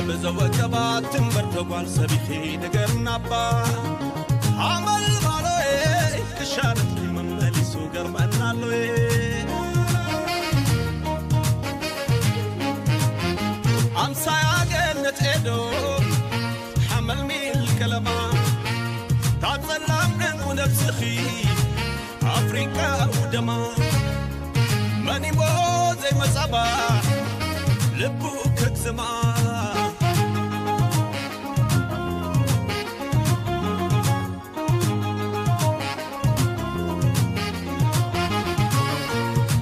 بزوجبات تنبرتقوال سبيخي نقرنا با عمل مالوي كشارت لي مملي سوقر منالوي أمسا ياقنت إدو حمل ميل كلمة تعطلام نمو نفسخي أفريكا ودما ماني مو زي مصباح لبوك اكزما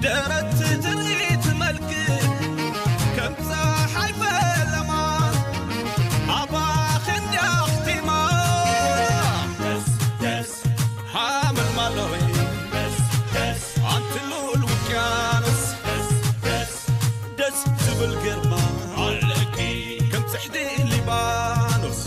درت تريت ملك كم صاحي فلما أبا خندي أختي ما دس حامل مالوي دس عطلو الوكيانس دس بالقربة علقي كم تحدي لبانوس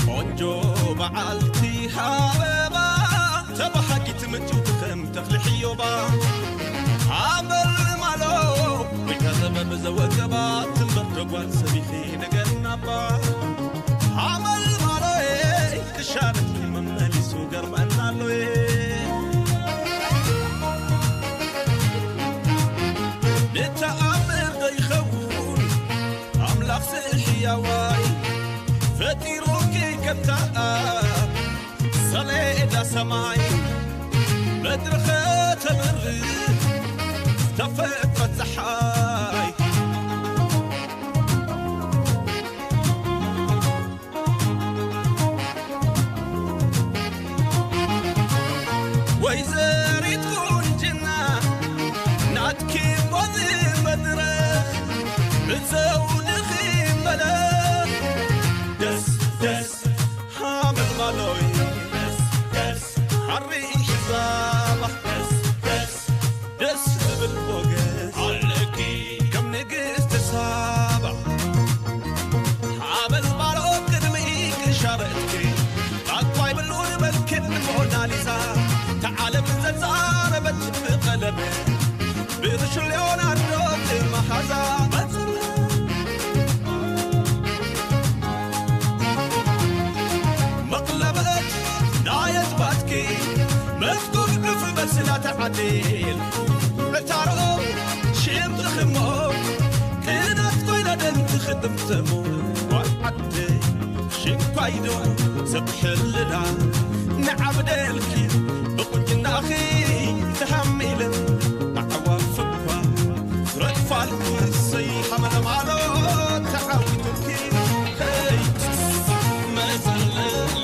onjo بعلتي حبيبة تبحكي تمتو تخم تفلحي يوبا عمل مالو ويكذب بزوجبات تنبرتقوال سبيخي نقرنا با عمل مالو كشارت لي مملي سوقر منالوي نتأمر دي خون عملاق سيحي واي فتيروكي كبتاء صليدا سماي مدرخة تمرد تفقت زحاي ويزاري تكون جنة نعتكي وذي مدرخ بتزود خيم بلد دس حامل مالوي دس حري حزامة دس بالبوغس علقي كم نقص تسابع حامل مالو قدميك شارتكي عطاي باللون بالكل موناليزا تعال من زنزانة بجب قلبي بيرش اليون عالدوك المحازة مقلبت نايت باتكي مفتوح بس لا تعديل بتعرقو شيم تخمو كنت طيلة دم تخدم تمو وعدي شيم قايدو سبح اللدا نعبد الكي بقوجنا أخي تحميل معوا فقوا رفع الصيحة من مالو تعاوي تركي ما زلل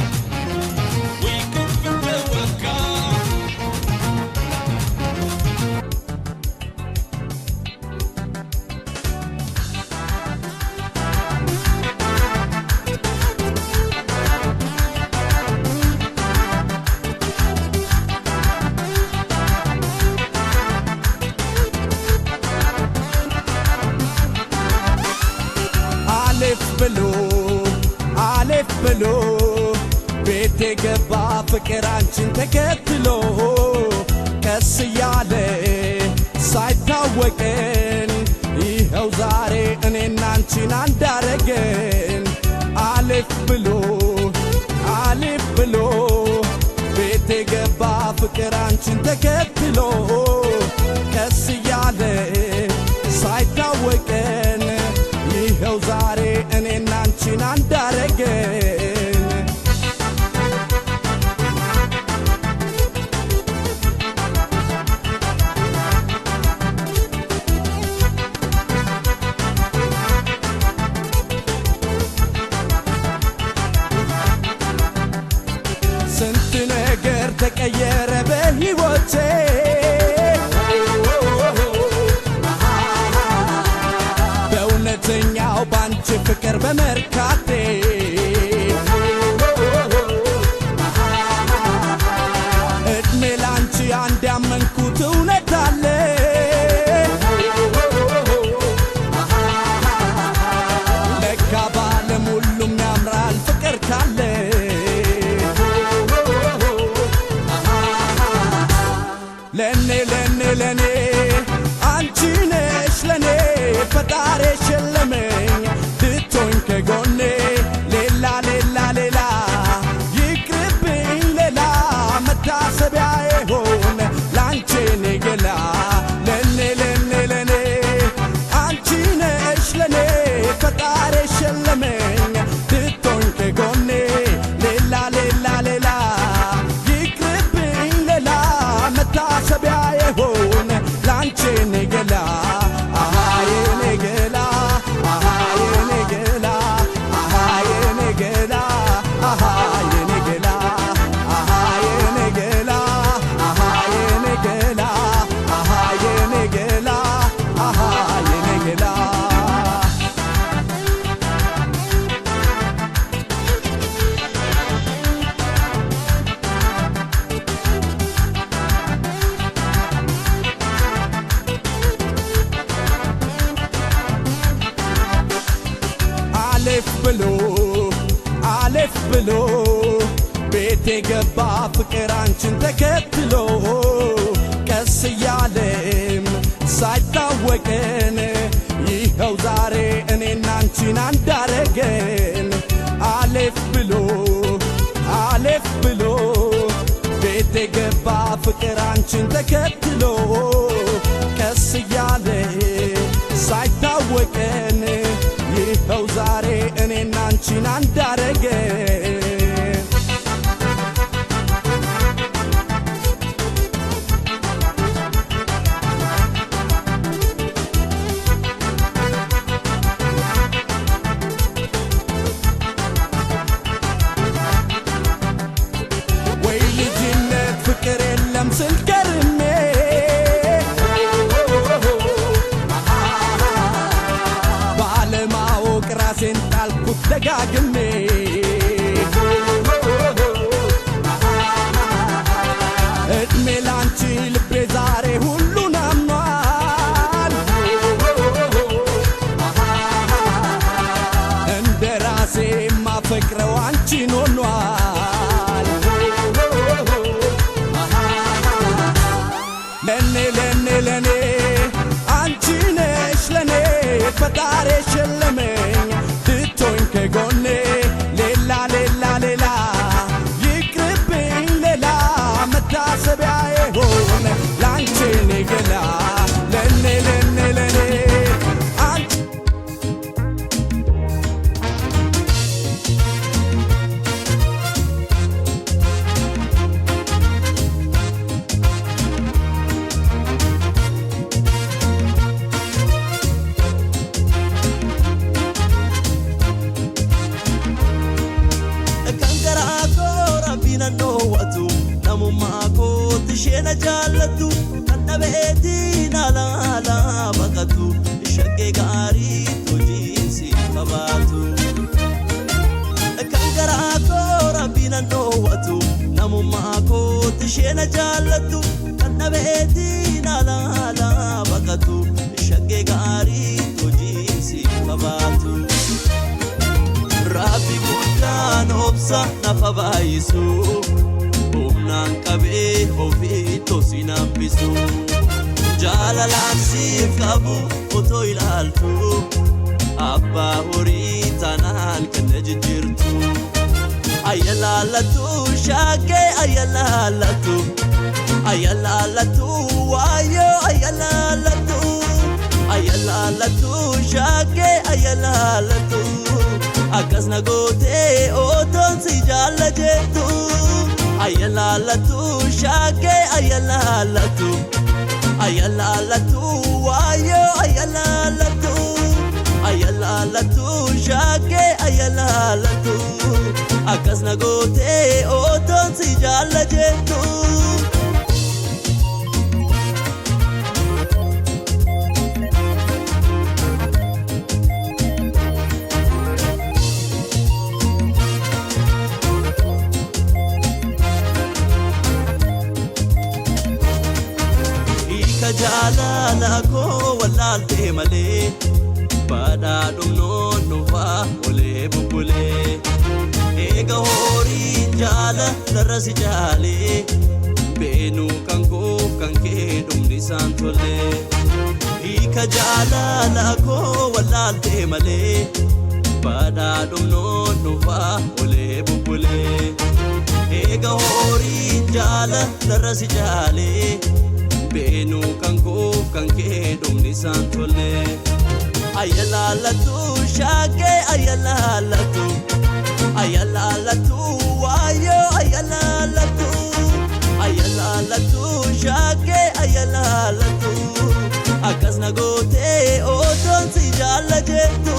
አለፍ ብሎ ቤቴ ገባ ፍቅር አንቺን ተከትሎ ቀስ እያለ ሳይታወቀን ይኸው ዛሬ እኔና አንቺን አንዳረገን አለፍ ብሎ ቤቴ ገባ ፍቅር አንቺን ተከትሎ ቀስ እያለ ሳይታወቀን ይኸው ዛሬ እኔና አንቺን አንዳረገን ስንት ነገር ተቀየረ በሕይወቴ በእውነተኛው ባንቺ ፍቅር በመርካቴ እድሜ ላንቺ አንድ ያመንኩት እውነት አለ ለካ ለኔ አንቺ ነሽ ለኔ ፈጣሪ ሸለመኝ ብትሆኝ ከጎኔ ሌላ ሌላ ሌላ ይቅርብኝ ሌላ መታሰቢያ ይሆን ላንቺ እኔ ገላ ለኔ አንቺ ነሽ ለኔ ፈጣሪ ሸለመኝ ብትሆኝ ከጎኔ ሌላ ሌላ ሌላ ይቅርብኝ ሌላ መታሰቢያ ይሆን ላንቺ እኔ ገላ የኔ ገላ የኔ ገላ የኔ ገላ የኔ ገላ የኔ ገላ የኔ ገላ የኔ ገላ የኔ ገላ አለፍ ብሎ ቤቴ ገባ ፍቅር አንቺን ተከትሎ ቀስ እያለም ሳይታወቀን ይኸው ዛሬ እኔና አንቺን አንዳረገን አለፍ ብሎ ቤቴ ገባ ፍቅር አንቺን ተከትሎ ቀስ እያለ ሳይታወቀን ይኸው ዛሬ እኔና አንቺን አንዳረገን ወይ ልጅነት ፍቅር የለም ስል ከርሜ ራሴን ጣልኩት ደጋግሜ እድሜ ላንቺ ልቤ ዛሬ ሁሉን አምኗል እንደ ራሴ ማፈቅረው አንቺን ሆኗል ለኔ አንቺ ነሽ ለኔ ፈጣሪ ሸለመኝ ብትሆኝ ከጎኔ ሌላ ሌላ ሌላ ይቅርብኝ ሌላ መታሰቢያ ይሆን ላንቺ እኔ ገላ ለኔ nowatu namumako tishena jallatu kannabeetina la baqatu shagge gaari tujisi babatu kangarako rabbina nowatu namumako tishena jallatu kannabeetina la baqatu shagge gaari tujisi babatu Rabbi guddaan obsa nafa baay'isu humnaan qabee ofii tosin hambisu jaalalaan siif qabu otoo ilaaltu abbaa horii tanaan kenna jijjiirtu ayyalaalatu shaggee ayyalaalatu waayyoo ayyalaalatu shaggee ayyalaalatu akasna gote oton si jalla jetu ayyalaalatu shage ayyalaalatu waayo ayyalaalatu shage ayyalaalatu akasna gote oton si jalla jetu jaalala koo wallaaltee malee badhaadhum noonnufaa olee bubbulee eega horiin jaalallarra si jaalee beenuu kan koo kan kee dhumni isaan tolle hiika jaalala koo wallaalte malee badhaadhumnoon dhufaa olee bubbulee eega horiin jaalala si jaalee beenuu kan koo kan kee dhumni isaan tolle ayalaalatu shaakee ayalaalatu ayalaalatu waayo ayalaalatu ayalaalatu shaakee ayalaalatu akkas na gootee otoon si jaalla jettu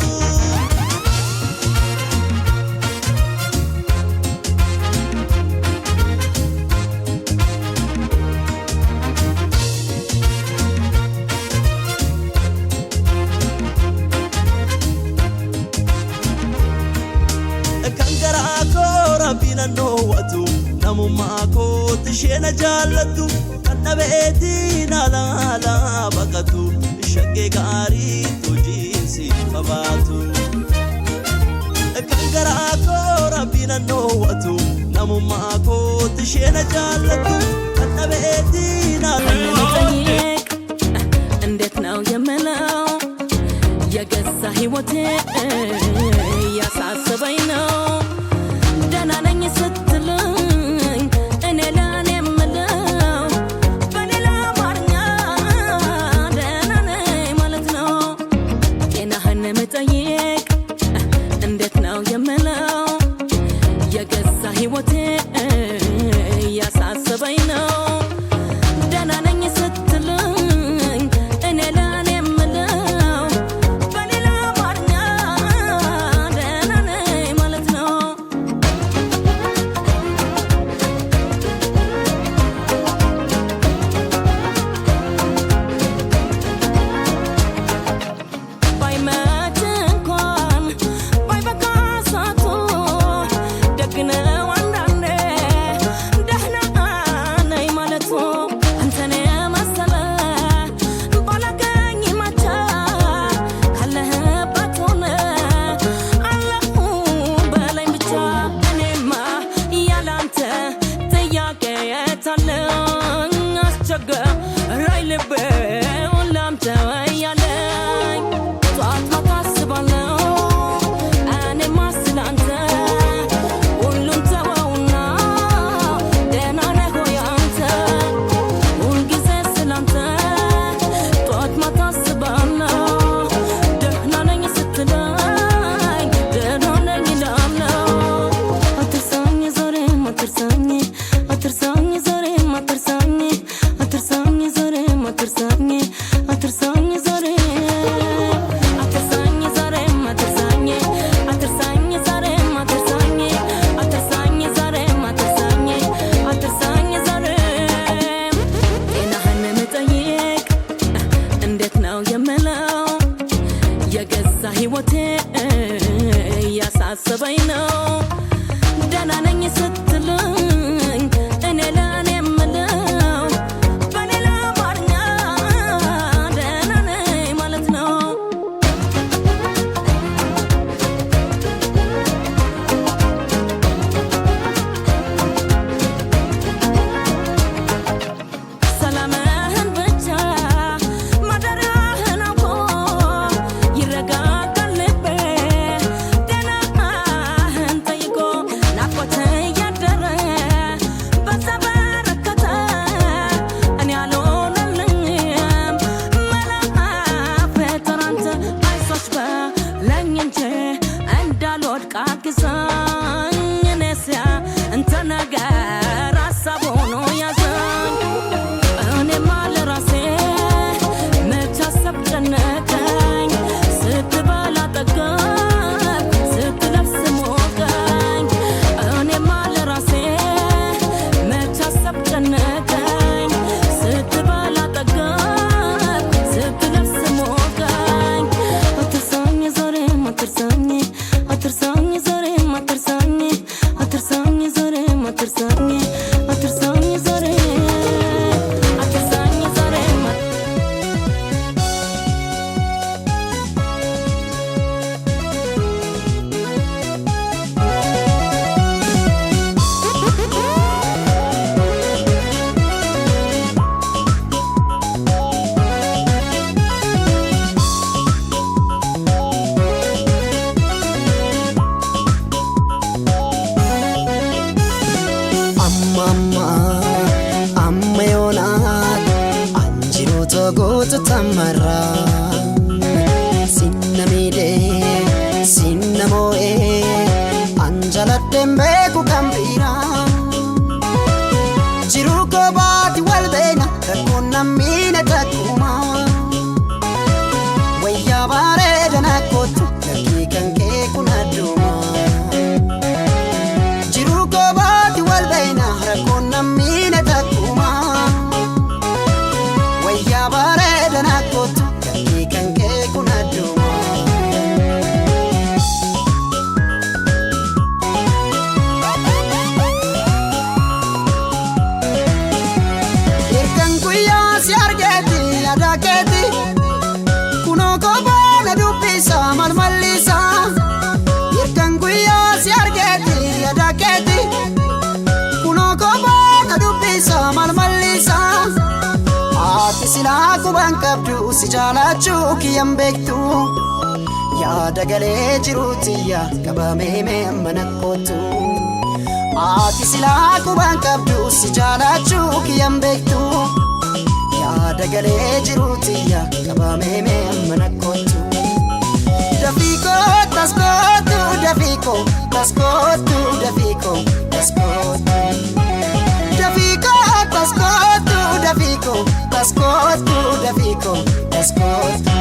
bina no watu namumma ko tishena jallatu kannabeeti nala bakatu shagge gari tujinsi qabatu kangara ko rabbina no watu namumma ko tishena jallatu kannabeeti nala እንዴት ነው የምለው የገዛ ህይወቴ ያሳስበኝ ነው togotu tamarra sinnamide sinnamoe anjaladden beeku kambira jiru ko baati walbeena rakkoon nammiine takkuma wayyaa bareedana kootu lakkii kan kee kun adduma jiru ko baati walbeena rakkoon nammiine takkuma wayyaa bareedana kootu lakkii kan kee kun adduma irkan guyyaa si argeeti yaada keeti kunoo koboona dubbisa malmallisa irkan guyyaa si argeeti yaada keeti kunoo koboona dubbisa malmallisa ati silaa quban qabdu si jaalachuu kiyyan beektu yaada galee jiruutiyya qabamee mee amma nakkootu ati silaa quban qabdu si jaalachuu kiyyan beektu yaada galee jiruutiyya qabamee mee amma nakkootu dafiiko taskootu dafiiko taskootu dafiiko taskootu dafiiko taskootu dafiiko taskootu dafiiko taskootu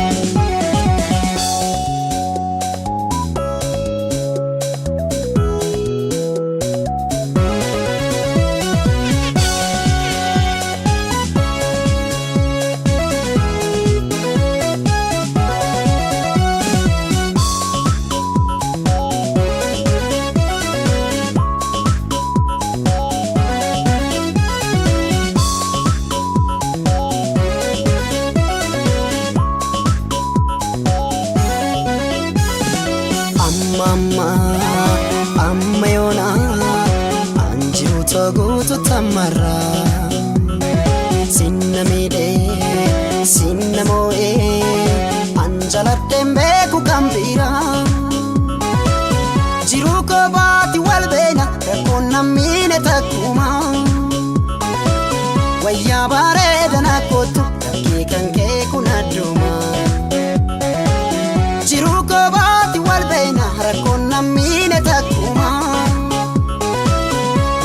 amma yoona anjiru toguutu tamarra sinnamide sinnamoe anjaladden beeku kambira jiru ko baati walbeena rakkoon nammiine takkuma wayyaa bareedana kootu lakkii kan kee kun adduma jiru ko baati walbeena rakkoon nammiine takkuma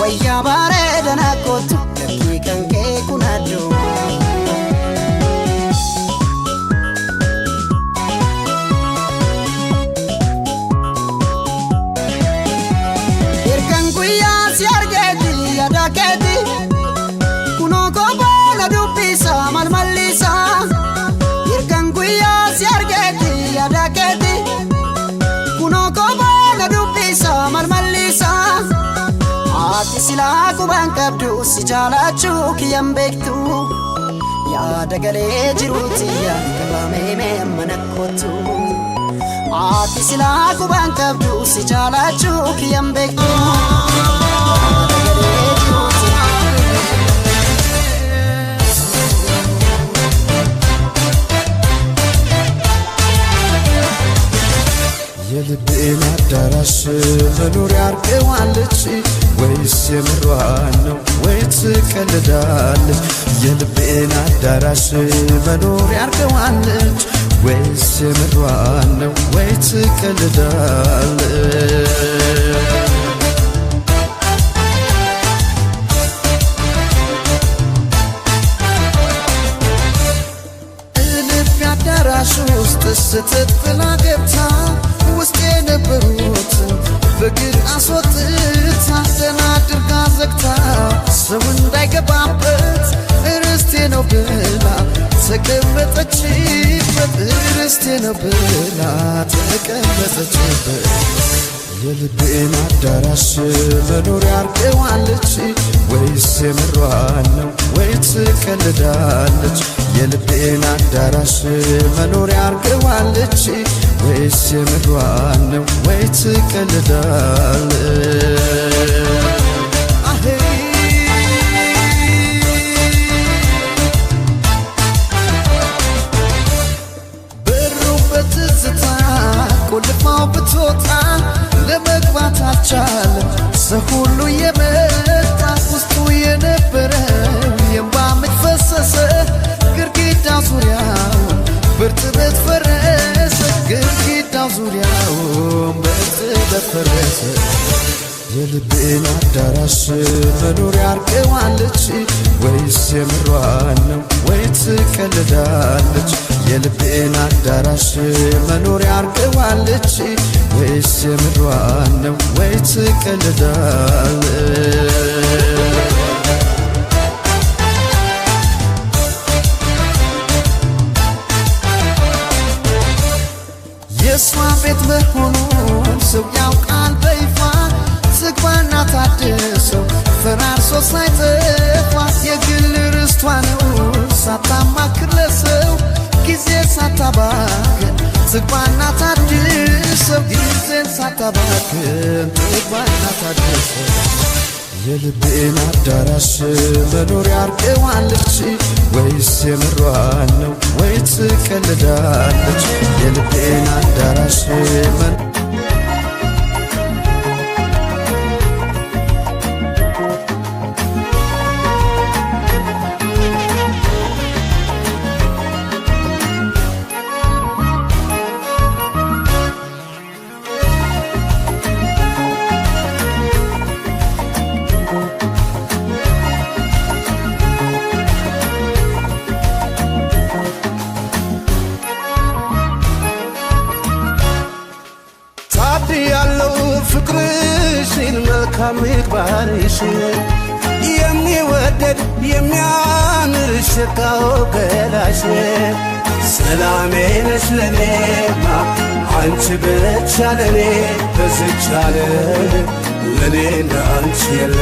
wayyaa bareedana kootu lakkii kan kee kun adduma irkan guyyaa si argeeti yaada keeti kunoo koboona dubbisa malmallisa irkan guyyaa si argeeti yaada keeti kunoo koboona dubbisa malmallisa ati silaa quban qabdu si jaalachuu kiyyan beektu yaada galee jiruutiyya qabamee mee amma nakkootu ati silaa quban qabdu si jaalachuu kiyyan beektu yaada galee jiruutiyya የልቤን አዳራሽ መኖሪያ አርገዋለች ወይስ የምሯን ነው ወይ ትቀልዳለች የልቤን አዳራሽ መኖሪያ አርገዋለች ወይስ የምሯን ነው ወይ ትቀልዳለች እልፍ አዳራሽ ውስጥ ስትጥላ ገብታ ውስጥ የነበሩትን በግር አስወጥታ ደህና አድርጋ ዘግታ ሰው እንዳይገባበት ርስቴ ነው ብላ ተቀመጠችበት ርስቴ ነው ብላ ተቀመጠችበት የልቤን አዳራሽ መኖሪያ አርገዋለች ወይስ የምሯን ነው ወይ ትቀልዳለች የልቤን አዳራሽ መኖሪያ አርገዋለች ወይስ የምሯን ነው ወይ ትቀልዳለች በሩ በትዝታ ቆልፋው ብትወጣ ለመግባት አልቻለም ሰው ሁሉ የመጣ ውስጡ የነበረው የእንባ ምንጭ ፈሰሰ ግድግዳው የልቤን አዳራሽ መኖሪያ አርገዋለች ወይስ የምሯን ነው ወይ ትቀልዳለች? የልቤን አዳራሽ መኖሪያ አርገዋለች ወይስ የምሯን ነው ወይ ትቀልዳለች? የሷ ቤት መሆኑን ሰው ያውቃል በይፋ ዝግባና ታድሰው ፈራርሶ ሳይጠፋ የግል ርስቷ ነው ሳታማክር ለሰው ጊዜ ሳታባክን ዝግባና ታድሰው ጊዜን ሳታባክን ዝግባና ታድሰው የልቤን አዳራሽ መኖሪያ አርገዋለች ወይስ የምሯን ነው ወይ ትቀልዳለች? የልቤን አዳራሽ ያለው ፍቅርሽን መልካም ምግባርሽ የሚወደድ የሚያምር ሸጋው ገላሽ ሰላሜ ነሽ ለኔማ አንቺ ብቻ ለኔ በዝች ዓለም ለኔ እንዳንቺ የለ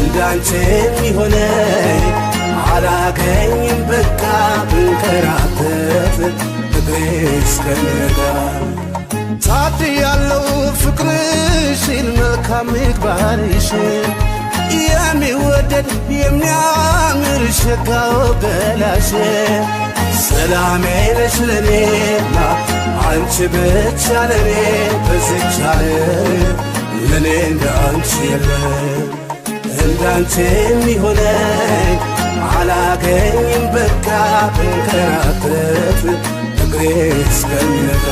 እንዳንቺ የሚሆነኝ አላገኝም በቃ ብንከራተት እግሬ እስከሚነጋ ታድያለው ፍቅርሽን መልካም ምግባርሽን የሚወደድ የሚያምር ሸጋው ገላሽ ሰላሜ ነሽ ለኔማ አንቺ ብቻ ለኔ በዝች ዓለም ለኔ እንዳንቺ የለም እንዳንቺ የሚሆነኝ አላገኝም በቃ ብንከራተት እግሬ እስከሚነጋ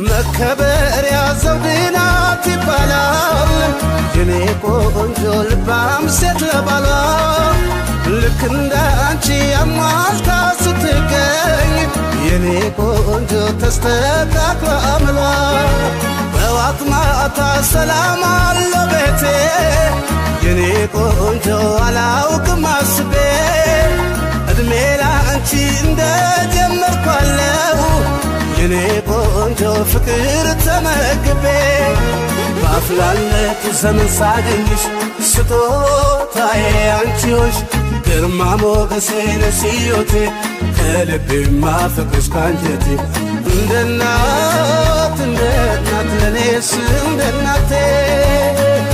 መከበሪያ ዘውድ ናት ይባላል የኔ ቆንጆ ልባም ሴት ለባሏ ልክ እንደ አንቺ አሟልታ ስትገኝ የኔ ቆንጆ ተስተካክሎ አምሏ በዋት ማታ ሰላም አለው ቤቴ የኔ ቆንጆ አላውቅም አስቤ እድሜ ላንቺ እንደጀመርኳለው የኔ ቆንጆ ፍቅር ተመግቤ በአፍላነት ዘመን ሳገኝሽ ስጦታዬ አንቺዎች ግርማ ሞገሴ ነሽ ሕይወቴ ከልቤ ማፈቅርሽ ካንጀቴ እንደ እናት ለኔስ እንደ እናቴ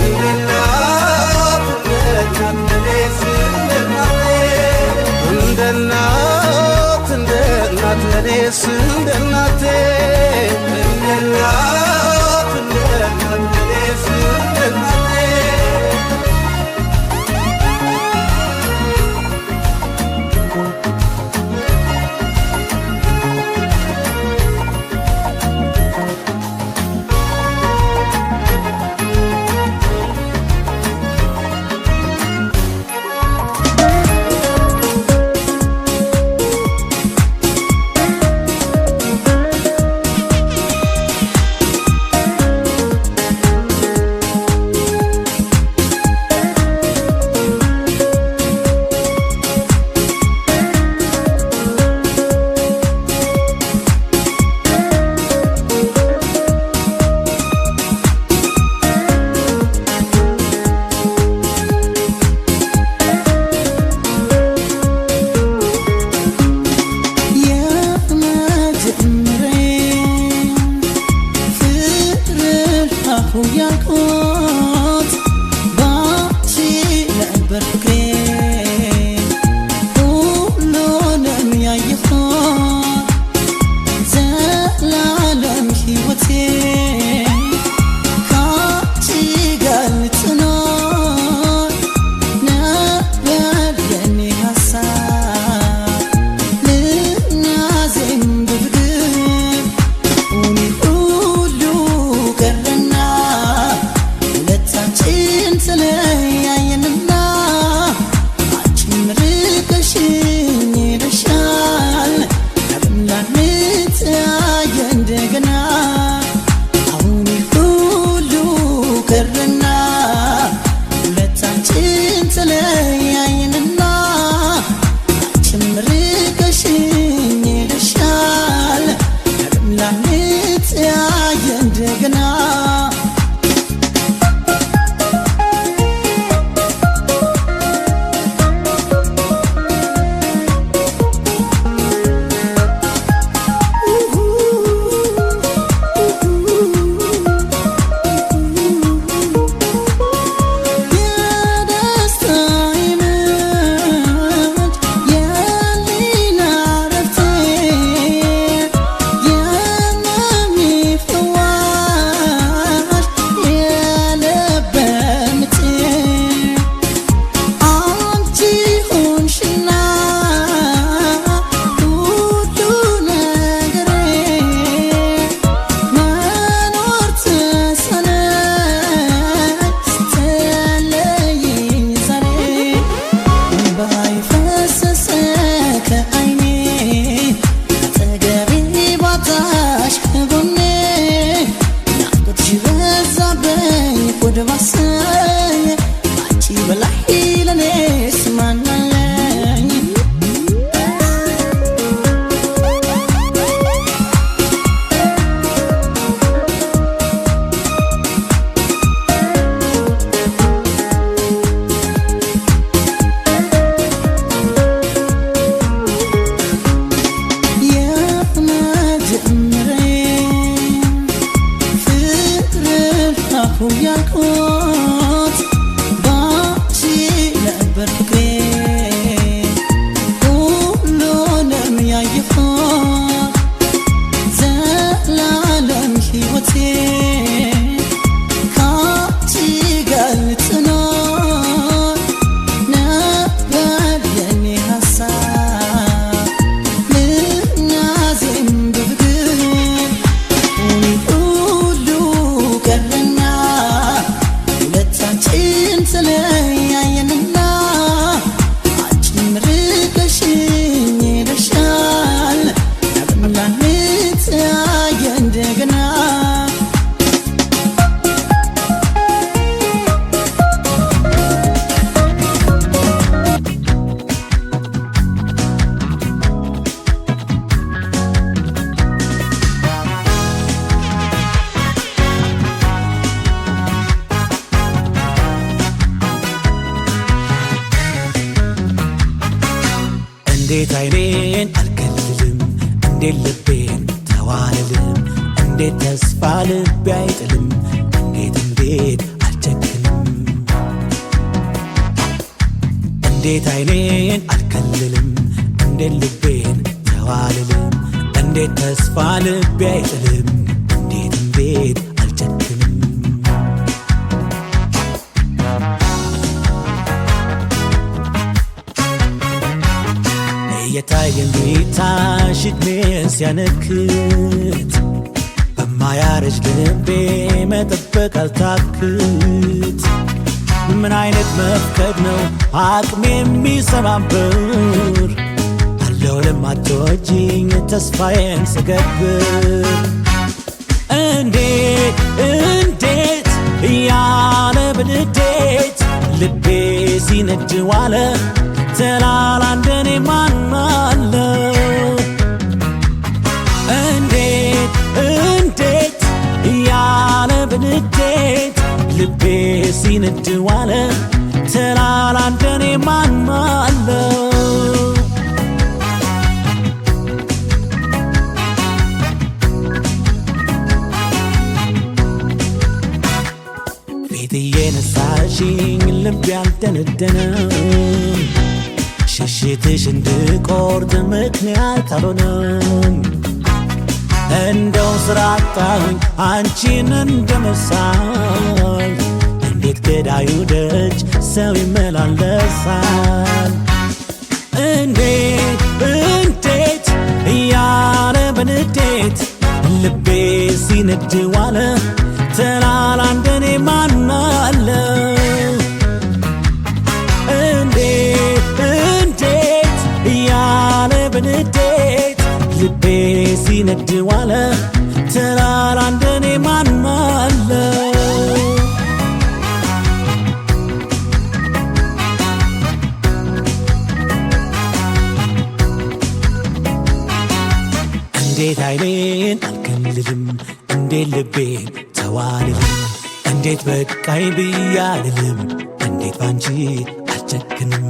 እንደ እናት ለኔስ እንደ እናቴ እንደ እናት ለኔስ እንደ እናቴ እንደ እናት ለኔስ እንደ እናቴ ያየኋት ዘላለም ሕይወቴ ካንቺ ጋር ልትኖር ነበር የኔ ሀሳብ ልናዜም በፍቅር ሁሉ ቀረና ሁለታችን ተለያየንና አንቺም ርቀሽኝ ሄደሻል ላንተያየ እንደገና እንዴት አይኔን አልከልልም እንዴት ልቤን ተዋልልም እንዴት ተስፋ ልቤ አይጥልም እንዴት አልጨክንም እንዴት አይኔን አልከልልም እንዴት ልቤን ተዋልልም እንዴት ተስፋ ልቤ አይጥልም እንዴት አልጨክንም የታየን ቤታሽ እድሜን ሲያነክት በማያረጅ ልቤ መጠበቅ አልታክት ምን አይነት መፍቀድ ነው አቅሜ የሚሰባብር አለው ለማትወጂኝ ተስፋዬን ስገብር እንዴት እያለ በንዴት ልቤ ሲነድ ዋለ ተላላ እንደኔ ማን አለ እንዴት እያለ በንዴት ልቤ ሲነድ ዋለ ተላላ እንደኔ ማን አለ ፊት እየነሳሽኝ ልቤ አልደነደነም ሽሽትሽ እንድቆርጥ ምክንያት አልሆነም እንደው ስራ አጣሁኝ አንቺን እንደመሳል እንዴት ገዳዩ ደጅ ሰው ይመላለሳል እንዴት እያለ በንዴት ልቤ ሲነድ ዋለ ተላላ እንደኔ ማን አለ እያለ በንዴት ልቤ ሲነድ ዋለ ተላላ እንደኔ ማን አለ እንዴት አይኔን አልከልልም እንዴት ልቤን ተዋልልም እንዴት በቃኝ ብያልልም እንዴት ባንቺ አልጨክንም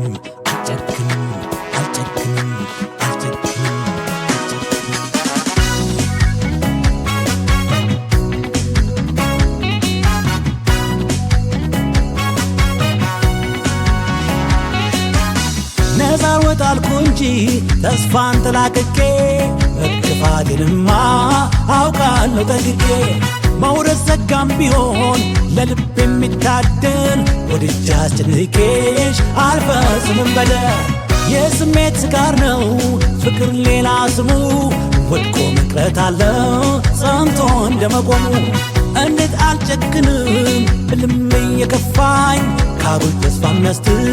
ነዛር ወጣልኩ እንጂ ተስፋን ተላቅቄ መጥፋቴንማ አውቃለሁ ጠንቅቄ መውረድ ዘጋም ቢሆን ለልብ የሚታደል ወድጄ አስጨንቄሽ አልፈጽምም በደል የስሜት ስካር ነው ፍቅር ሌላ ስሙ ወድቆ መቅረት አለው ጸንቶ እንደመቆሙ እንዴት አልጨክንም እልም እየከፋኝ ካጉል ተስፋ የሚያስትል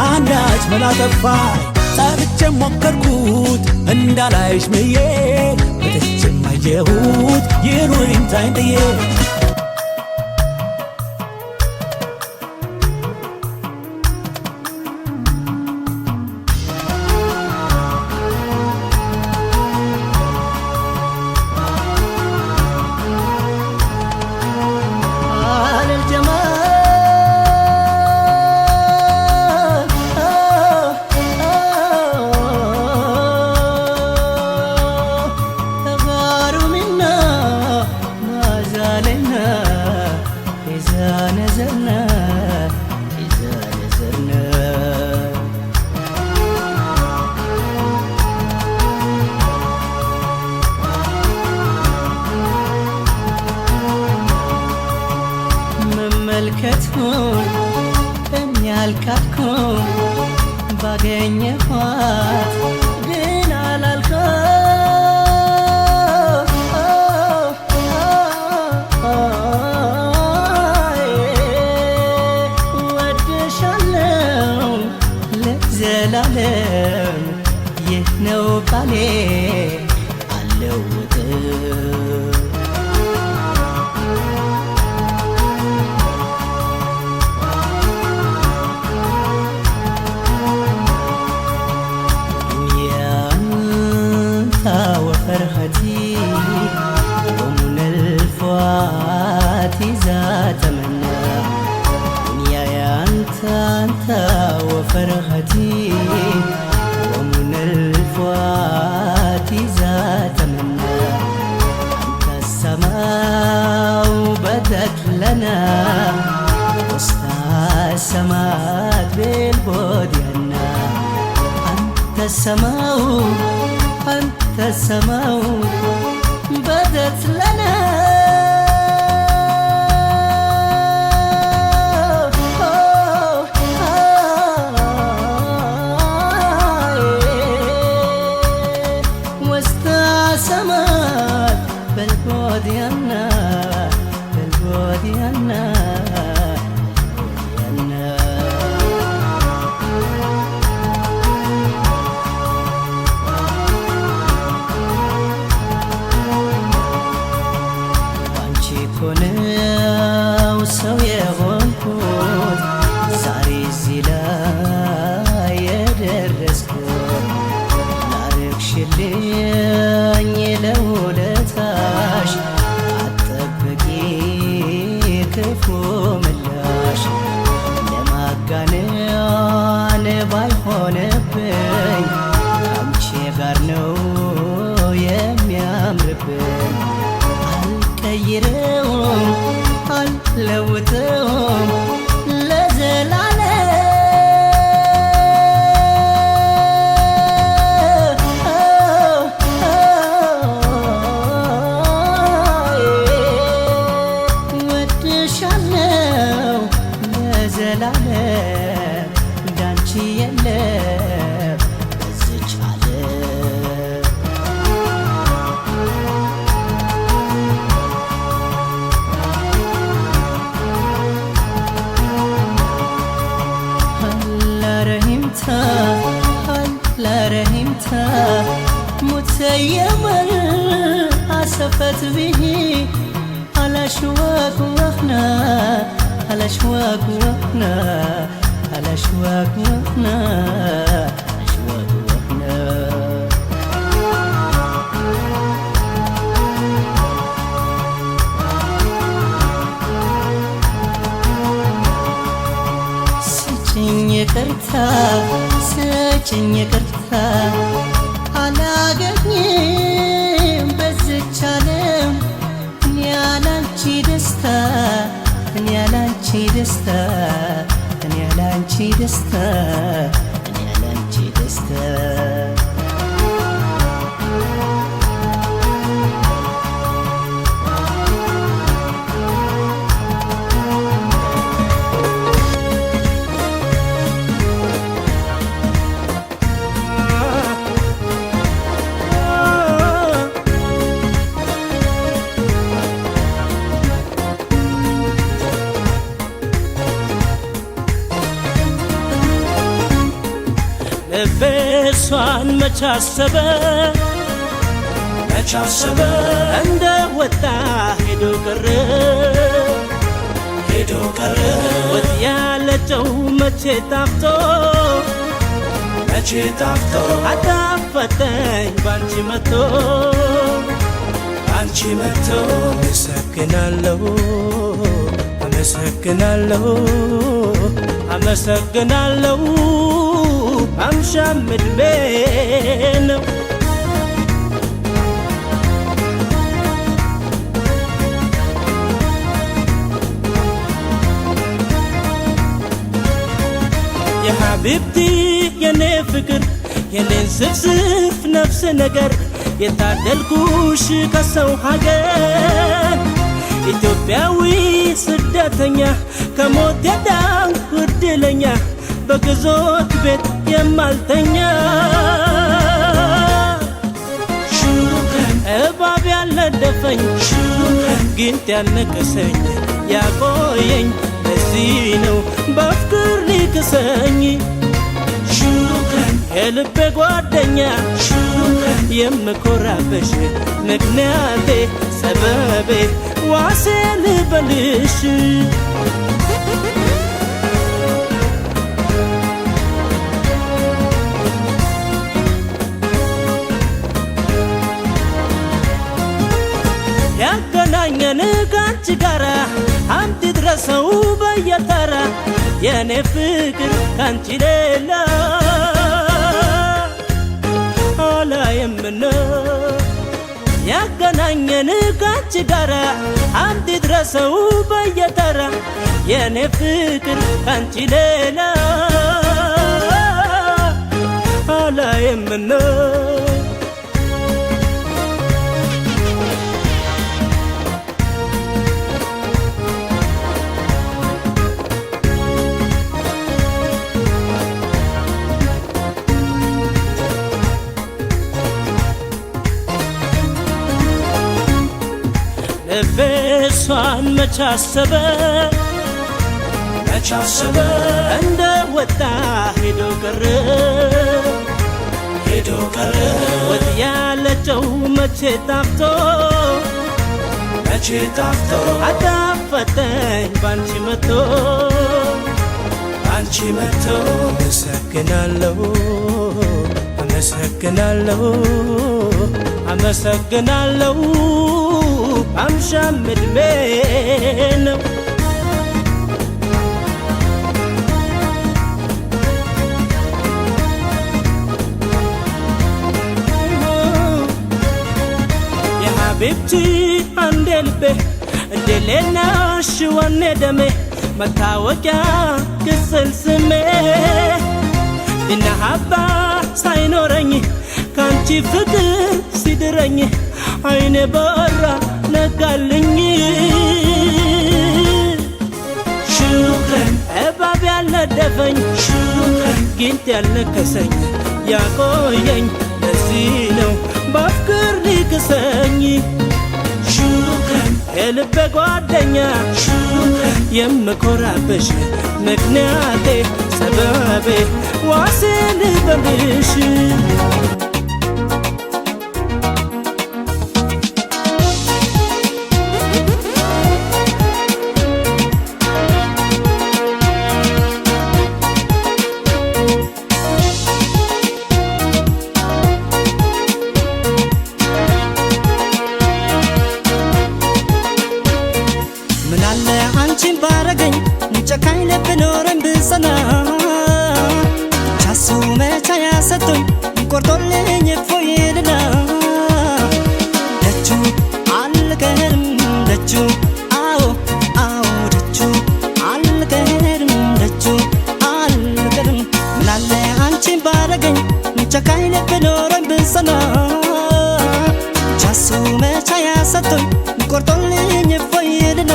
አንዳች መላ ጠፋኝ ጠርቼ ሞከርኩት እንዳላይሽ ምዬ በተቼም አየሁት ይሉኝታኝ ጥዬ darling አልካድኩም ባገኘኋት ግን ወድሻለው ለዘላለም ይህ ነው ቃሌ አልለወጥም فرحتي ومن الفوات إذا تمنى دنيا يا أنت وفرحتي ومن الفوات إذا تمنى أنت السماء بدت لنا وسط السماء بالبعد عنا أنت السماء أنت السماء بدت لنا وسط السماء بالبعد عنا بالبعد عنا ሆነው ሰው የሆንኩት ዛሬ እዚህ ላይ የደረስኩት ላረግሽልኝ ለውለታሽ አትጠብቂ ክፉ ምላሽ ለማጋነን ባይሆንብኝ አንቺ ጋር ነው የሚያምርብኝ አልቀይረውም አልለውጠውም ለዘላለም ወድሻለው ለዘላለም እንዳንቺ የለም በዚች ዓለም هلا رحمت متيمر عصفت به على شواك وحنا على شواك وحنا على شواك وحنا على شواك وحنا ስጭኝ ይቅርታ አላገኝም በዚች ዓለም እኔ ያላንቺ ደስታ እኔ ያላንቺ ደስታ እኔ ያላንቺ ደስታ እኔ ያላንቺ ደስታ ልቤሷን መቻሰበ እንደ ወጣ ሄዶ ቀረ ወጥ ያለጨው መቼ ጣፍቶ አጣፈጠኝ ባንቺ መቶ አመሰግናለሁ አምሻም ዕድሜ ነው የሐቢብቲ የኔ ፍቅር የኔን ስፍስፍ ነፍስ ነገር የታደልኩሽ ከሰው ሀገር ኢትዮጵያዊ ስደተኛ ከሞት የዳንኩ ዕድለኛ በግዞት ቤት የማልተኛ እባብ ያልነደፈኝ ጊንጥ ያልነከሰኝ ያቆየኝ ለዚህ ነው በፍቅር ሊክሰኝ የልቤ ጓደኛ የምኮራብሽ ምክንያቴ ሰበቤ ዋሴ ልበልሽ ያገናኘን ካንቺ ጋራ አንድ ድረሰው በየተራ የኔ ፍቅር ካንቺ ሌላ አላየምና ያገናኘን ካንቺ ጋራ አንድ ድረሰው በየተራ የኔ ፍቅር ካንቺ ሌላ አላየምና ልቤሷን መቻሰበ እንደ ወጣ ሄዶ ቀረ ወጥ ያለጨው መቼ ጣፍቶ አጣፈጠኝ ባንቺ መቶ አመሰግናለሁ አምሻም ዕድሜ ነው የሀቢብቲ አንዴ ልቤ እንደሌናሽ ዋኔ ደሜ መታወቂያ ቅጽል ስሜ ድነሀባ ሳይኖረኝ ካንቺ ፍቅር ሲድረኝ አይኔ በራ ነጋልኝ እባብ ያልነደፈኝ ጊንጥ ያልነከሰኝ ያቆየኝ ለዚህ ነው በፍቅር ሊክሰኝ የልቤ ጓደኛ የምኮራብሽ ምክንያቴ ሰበቤ ዋሴ ልበልሽ አንቺን ባረገኝ ጨካኝ ልብ ኖረኝ ብጸና ቻሱ መቻ ያሰጡኝ ቆርጦልኝ እፎይልና ደጁ አልቀርም ደጁ አዎ ደጁ አልቀርም ደጁ አልቀርም ምናለ አንቺን ባረገኝ ጨካኝ ልብ ኖረኝ ብጸና ቻሱ መቻ ያሰጡኝ ቆርጦልኝ እፎይልና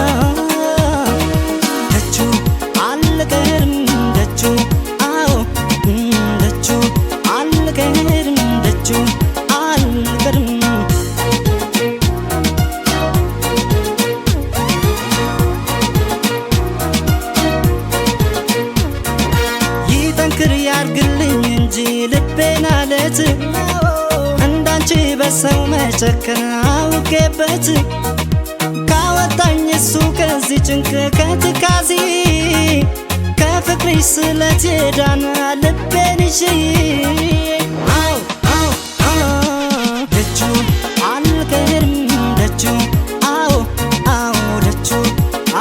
ይጠንክር ያርግልኝ እንጂ ልቤን አለት እንዳንቺ በሰው መጨከን አውቄበት ካወጣኝ እሱ ከዚህ ጭንቅ ከትካዜ ከፍቅርሽ ስለት የዳነ ልቤን ይዤ ደጁ አልቀርም ደጁ ደጁ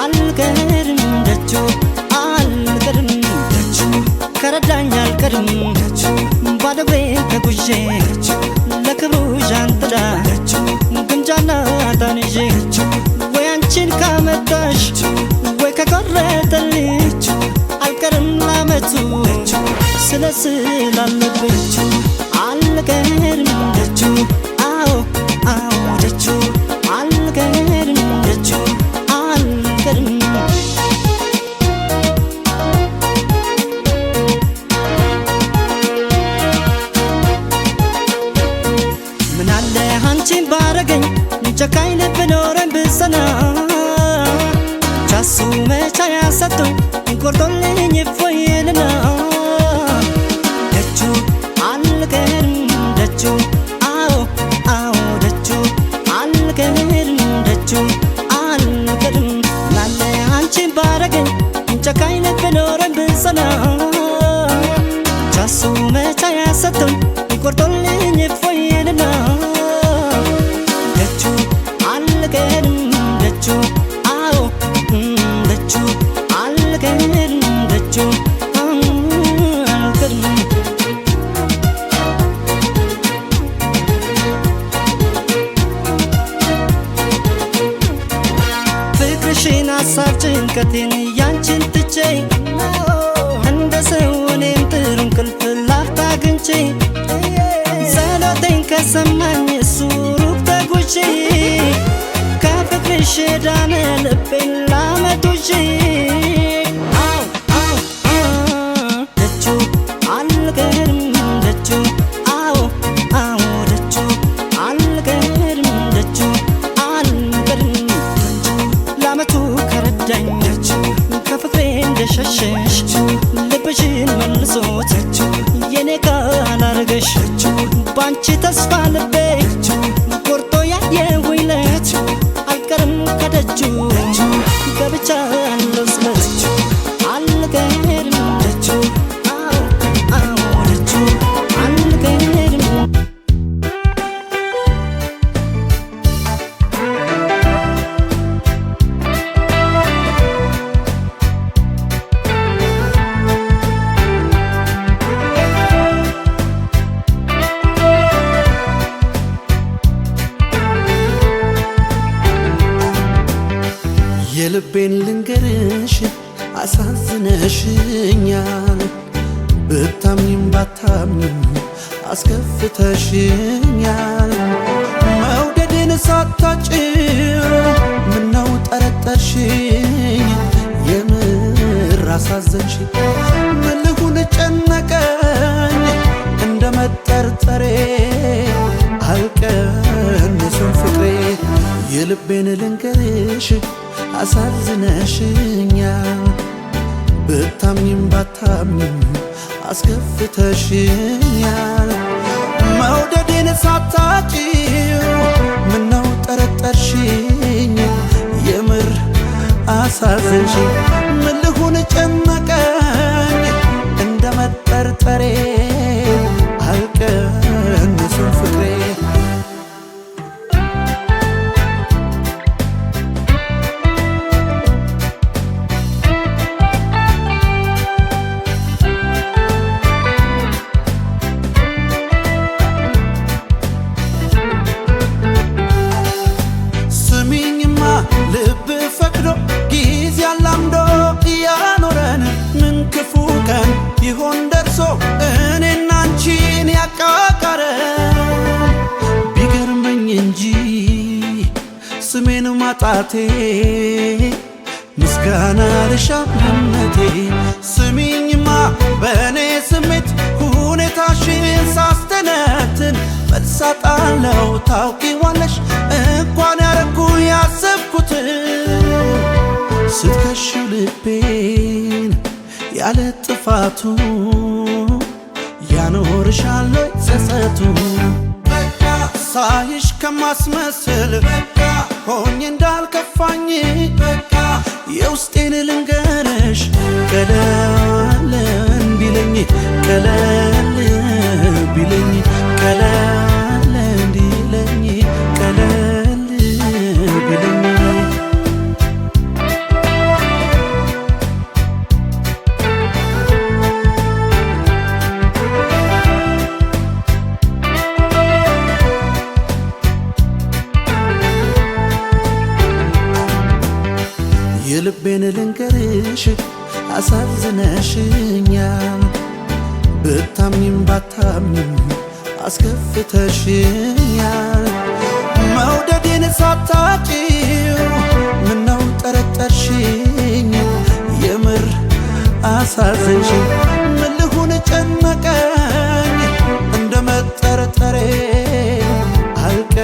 አልቀርም ደጁ አልቀርም ደጁ ከረዳኝ አልቀርም ደጁ ባዶ እግሬን ተጉዤ ለክብሩ ዣንጥላ ግምጃና ዕጣን ይዤ ወይ አንቺን ካመጣሽ ወይ ከቆረጠልኝ አልቀርም ላመቱ ስለስላለብኝ አልቀርም ደጁ ደጁ አልቀርም ደጁ አልቀርም አንቺን ባረገኝ ጨካኝ ልብ ኖረኝ ብሰና ቻሱ መቻ ያሰጡኝ ቆርጦልኝ እፎይልና ደጁ አልቀርም ደጁ አዎ አዎ ደጁ አልቀርም ደጁ አልቀርም ላለ አንቺን ባረገኝ ጨካኝ ልብ ኖረኝ ብሰና ቻሱ መቻ ያሰጡኝ ቆርጦልኝ እፎይልና ደጁ አልቀርም ደጁ አዎ ደጁ አልቀርም ደጁ አልቀርም ፍቅርሽን ሀሳብ ጭንቀቴን ያንቺን ትቼ እንደ ሰው እኔም ጥሩ እንቅልፍ ላፍታ አግኝቼ ጸሎቴን ከሰማኝ እሱ ሩቅ ተጉዤ ከፍቅርሽ ዳነ ልቤን ላመጡዤ ደጁ አልቀርም ደጁ አዎ አዎ ደጁ አልቀርም ደጁ አልቀርም ደጁ ላመቱ ከረዳኝ ደጁ ከፍቅሬ እንደሸሸሽ ልብሽን መልሶት የኔ ካላረገሽ ባንቺ ተስፋ ልቤ ቆርጦ ያየሁኝ ለት አልቀርም ከደጁ ገብቻለሁ ስለት አልቀርም ደጁ አዎ አዎ ደጁ አልቀርም የልቤን ልንገርሽ አሳዝነሽኛል ብታምኝም ባታምኝም አስከፍተሽኛል መውደድን ሳታጭው ምነው ጠረጠርሽኝ የምር አሳዘንሽኝ ምን ልሁን ጨነቀኝ እንደ መጠርጠሬ አልቀንስም ፍቅሬ የልቤን ልንገርሽ አሳዝነሽኛል ብታምኝም ባታምኝም አስከፍተሽኛል መውደዴን ሳታጭው ምነው ጠረጠርሽኝ የምር አሳዘንሽኝ ምን ልሁን ጨነቀኝ እንደ መጠርጠሬ አልቀንስም ፍቅሬ ልብ ፈቅዶ ጊዜ አላምዶ እያኖረን ምን ክፉ ቀን ይሆን ደርሶ እኔና አንቺን ያቃቃረን ቢገርመኝ እንጂ ስሜን ማጣቴ ምስጋና ልሻምነቴ ስሚኝማ በእኔ ስሜት ሁኔታሽን ሳስተነትን መልሳጣለው ታውቂዋለሽ እንኳን ያረኩ ያሰብኩትን ስትከሽው ልቤን ያለ ጥፋቱ ያኖርሻል ጸጸቱ በቃ ሳይሽ ከማስመስል በቃ ሆኜ እንዳልከፋኝ በቃ የውስጤን ልንገርሽ ቀለል እንዲለኝ ቀለል ቢለኝ ቀለል እንዲለኝ ቀለል ቢለኝ የልቤን ልንገርሽ አሳዝነሽኛል ብታምኝም ባታምኝም አስከፍተሽኛል መውደዴን ሳታጭው ምነው ጠረጠርሽኝ የምር አሳዘንሽኝ ምን ልሁን ጨነቀኝ እንደ መጠርጠሬ አልቀ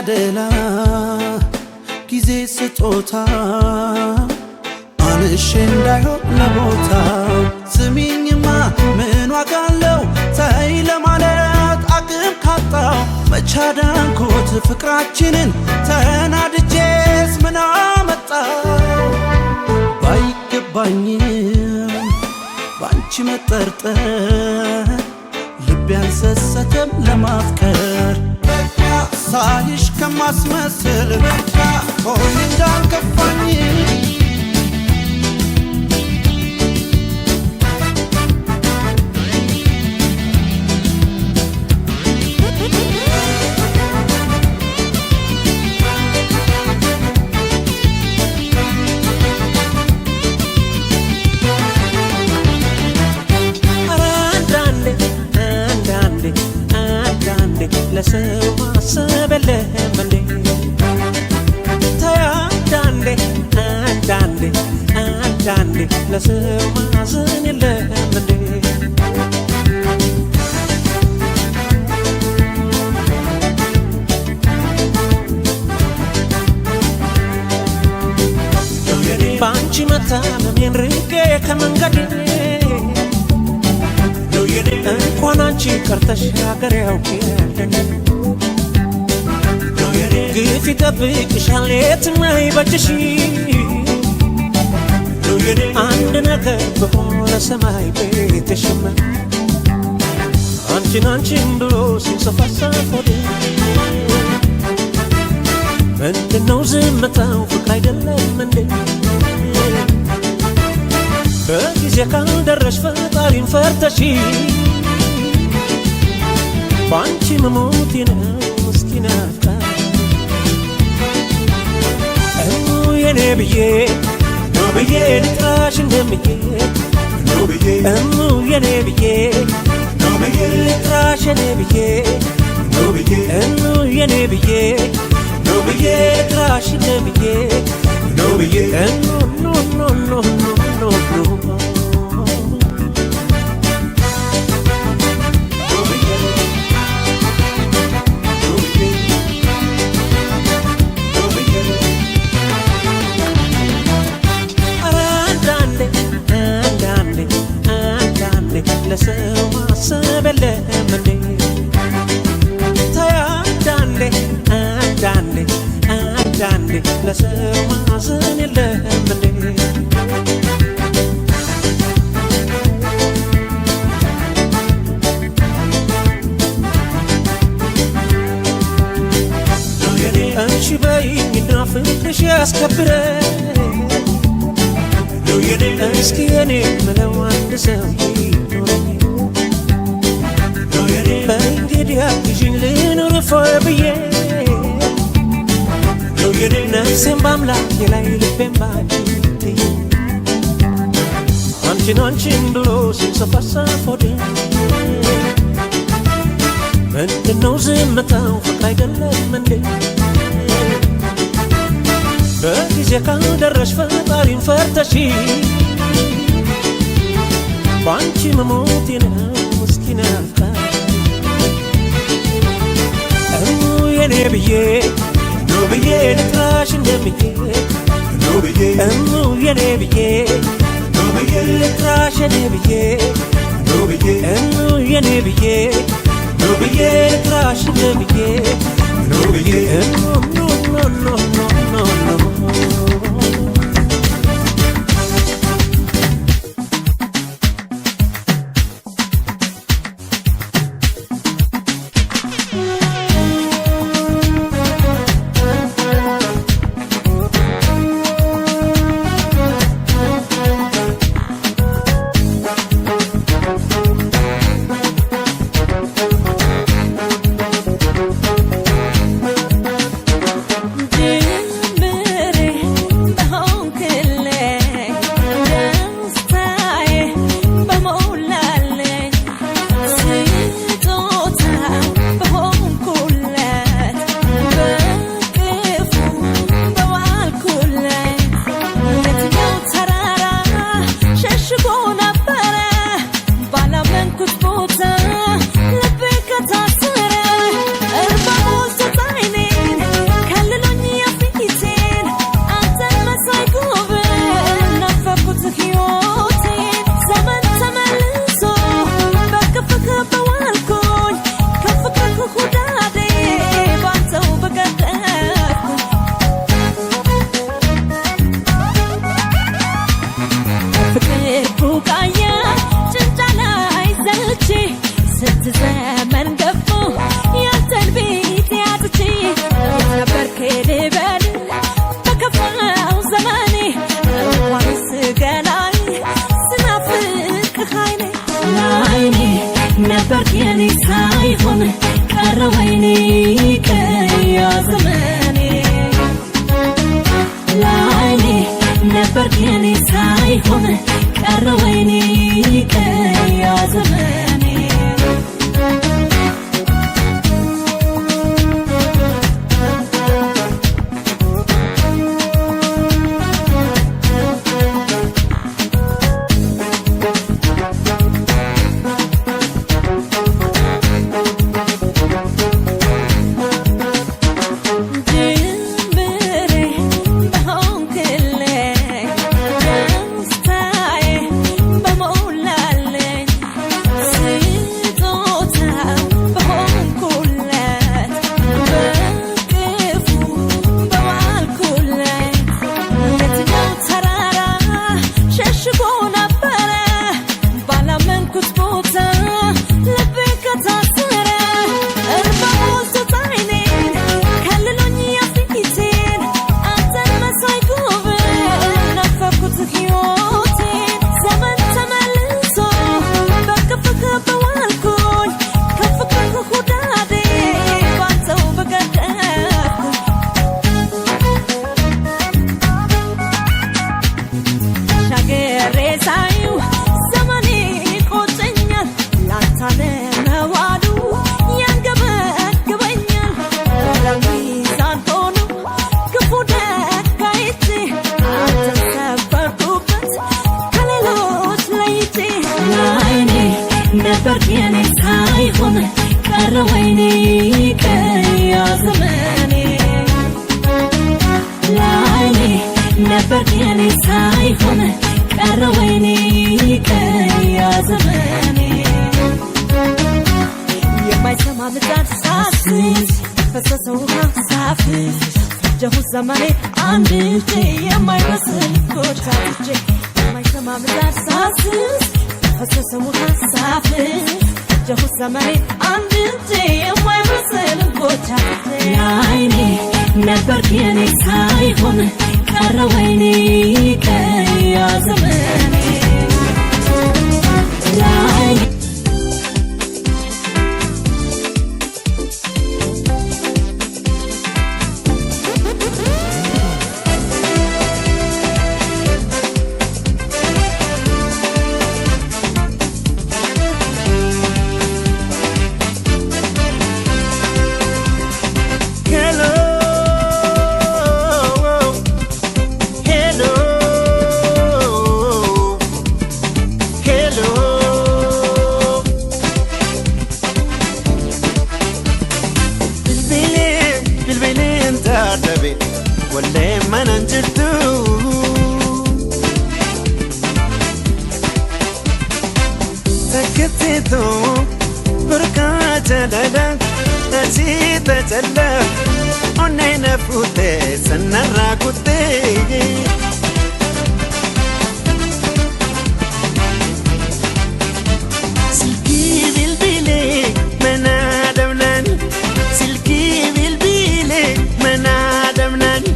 ሳያደላ ጊዜ ስጦታ አንሼ እንዳይሆን ለቦታ ስሚኝማ ምን ዋጋ አለው ተይ ለማለት አቅም ካጣው መቻዳንኮት ፍቅራችንን ተናድጄስ ምን አመጣው ባይገባኝም ባንቺ መጠርጠር ልቤ አልሰሰተም ለማፍቀር ሳይሽ ከማስመስል ሆኜ እንዳልከፋኝ ለሰው ማሰብ የለም እንዴ ተይ አንዳንዴ ለሰው ማዘን የለም እንዴ ባንቺ መታመሜን ርቄ ከመንገዴ እንኳን አንቺ ቀርተሽ አገር ያውቅልኝ ግፍ ይጠብቅሻል የትም አይበጅሽ አንድ ነገር በሆነ ሰማይ ቤትሽማ አንቺን ብሎ ሲንሰፋሰፍ ሆዴ ምንድነው ዝምታው ፍቅር አይደለም እንዴ በጊዜ ካልደረሽ ፈጣሪን ፈርተሽ ባንቺ መሞቴ ነው ምስኪን አፍቃሪ የኔ ብዬ ነው ብዬ ልጥራሽ እንደምዬ ነው ብዬ የኔ ብዬ ነው ብዬ ልጥራሽ የኔ ብዬ ነው ብዬ የኔ ብዬ ነው ብዬ ልጥራሽ እንደምዬ ነው ብዬ no ለሰው ማሰብ የለም እንዴ ተይ አንዳንዴ ለሰው ማዘን የለም እንዴ አንቺ በይኝና ፍቅርሽ ያስከብረኝ እስኪ የኔ ምለው አንድ ሰው በእንግዲህ አግዥኝ ልኑር ፎይ ብዬ ነፍሴን በአምላኬ ላይ ልቤን ባንቺ ትዬ አንቺን ብሎ ሲንሰፋሰፍ ሆዴ ምንድነው ዝምታው ፍቅር አይደለም እንዴ በጊዜ ካልደረሽ ፈጣሪን ፈርተሽ ባንቺ መሞቴ ነው ምስኪን አፍቃሪ የኔ ብዬ ነው ብዬ ልጥራሽ እንደምዬ ነው ብዬ የኔ ብዬ ነው ብዬ ልጥራሽ የኔ ብዬ ነው ብዬ የኔ ብዬ ነው ብዬ ልጥራሽ እንደምዬ ነው ብዬ ويني كيا زماني لعيني نبرك يعني سايخون كرا ويني كيا زماني يما يسمع مدار ساسس فسسوها سافس جهو زماني عندي يما يرسل كوتاتي يما يسمع مدار ساسس فسسوها سافس جهو زماني عندي يما يرسل كوتاتي لعيني نبرك يعني سايخون كرا ويني كيا زماني لعيني واللي ما ننجلتو سكتيتو بركات للا أسيت جلا ونين فوتي سنرا كوتي سلكي بالبيلي منا دولاني سلكي بالبيلي منا دولاني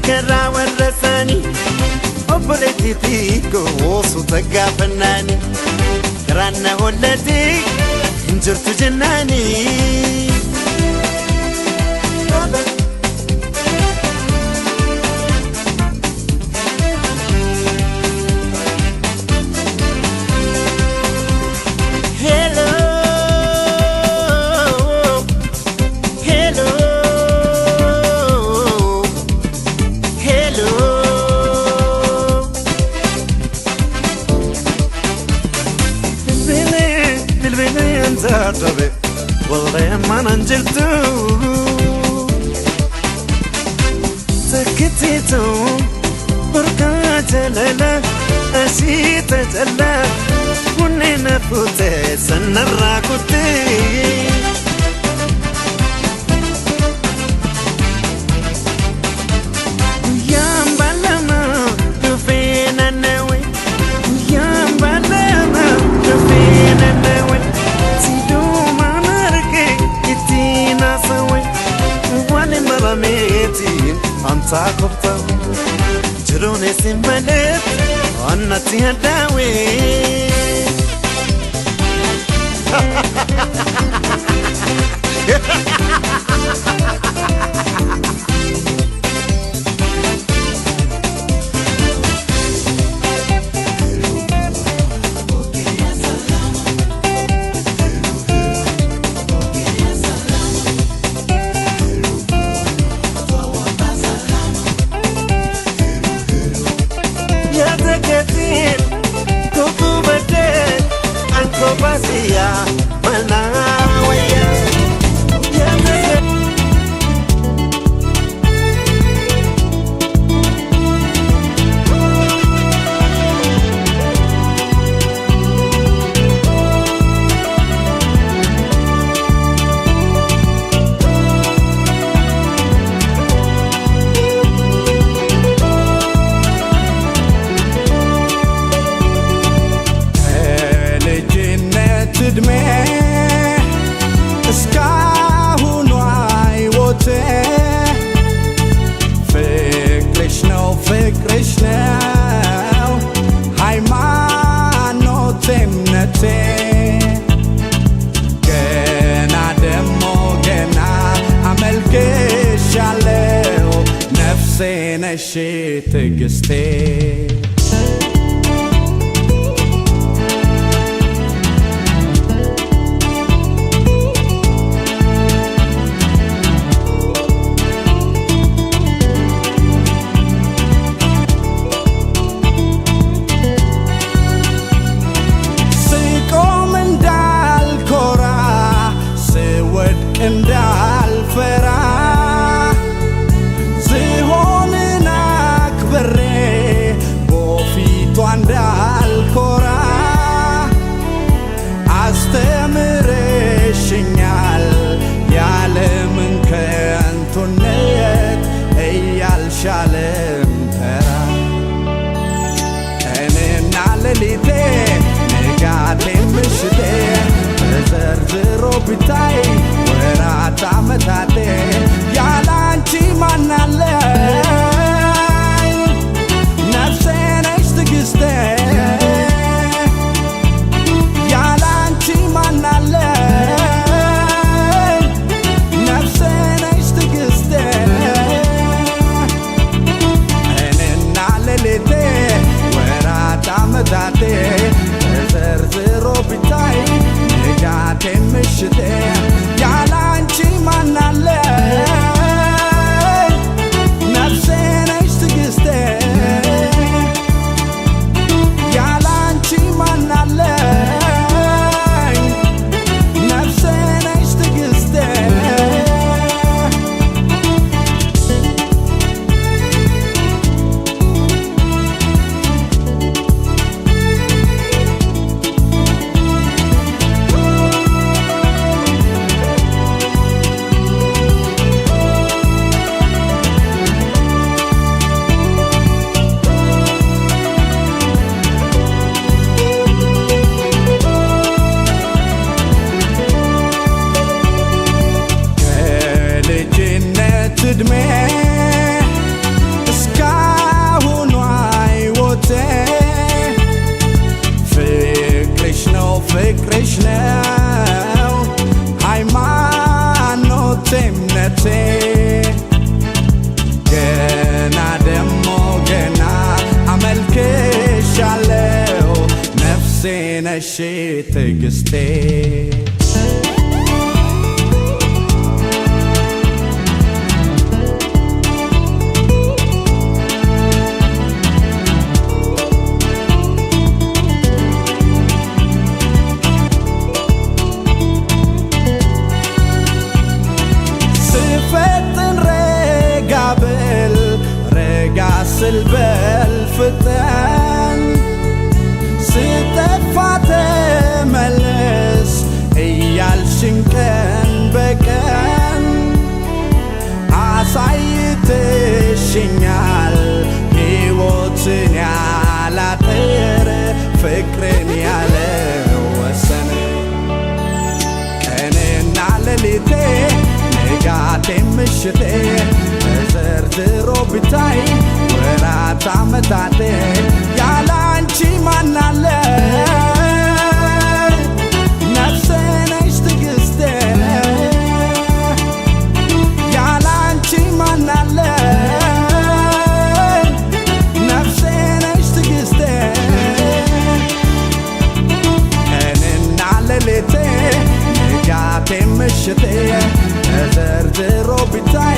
كرا ورثاني أبرتي تيكو وصو تقافناني كرانا ولدي انجرت جناني والله ما ننجلتو سكتيتو بركات للا أسيت جلا ونين فوتي سنرا كوتي عقبته جروني سملت عنتي هداوي ትግስቴ ስቆም እንዳልኮራ ብታይ ወራት ዓመታቴ ያላንቺ ማናለኝ ነፍሴ ነሽ ትግስቴ ያላንቺ ማናለኝ ነፍሴ ነሽ ትግስቴ እኔና ሌሊቴ ወራት ዓመታቴ ተዘርዝሮ ቢታይ ንጋቴ ምሽቴ ያላንቺ ማናለኝ ነፍሴ ነሽ ትግስቴ ያላንቺ ማናለኝ ነፍሴ ነሽ ትግስቴ እድሜ እስካሁኗ ሕይወቴ ፍቅርሽ ነው ሃይማኖቴ እምነቴ ገና ደሞ ገና አመልክሻለው ነፍሴ ነሽ ትግስቴ ስልበል ፍጠን ስጠፋ ተመለስ እያልሽኝ ቀን በቀን አሳይተሽኛል ሕይወትን ያላጠረ ፍቅርን ያለ ወሰን ቀንና ሌሊቴ ንጋቴ ምሽቴ ተዘርዝሮ ቢታይ ወራት ዓመታቴ ያላንቺ ማናለኝ ነፍሴ ነሽ ትግስቴ ያላንቺ ማናለኝ ነፍሴ ነሽ ትግስቴ ቀንና ሌሊቴ ንጋቴ ምሽቴ ተዘርዝሮ ቢታይ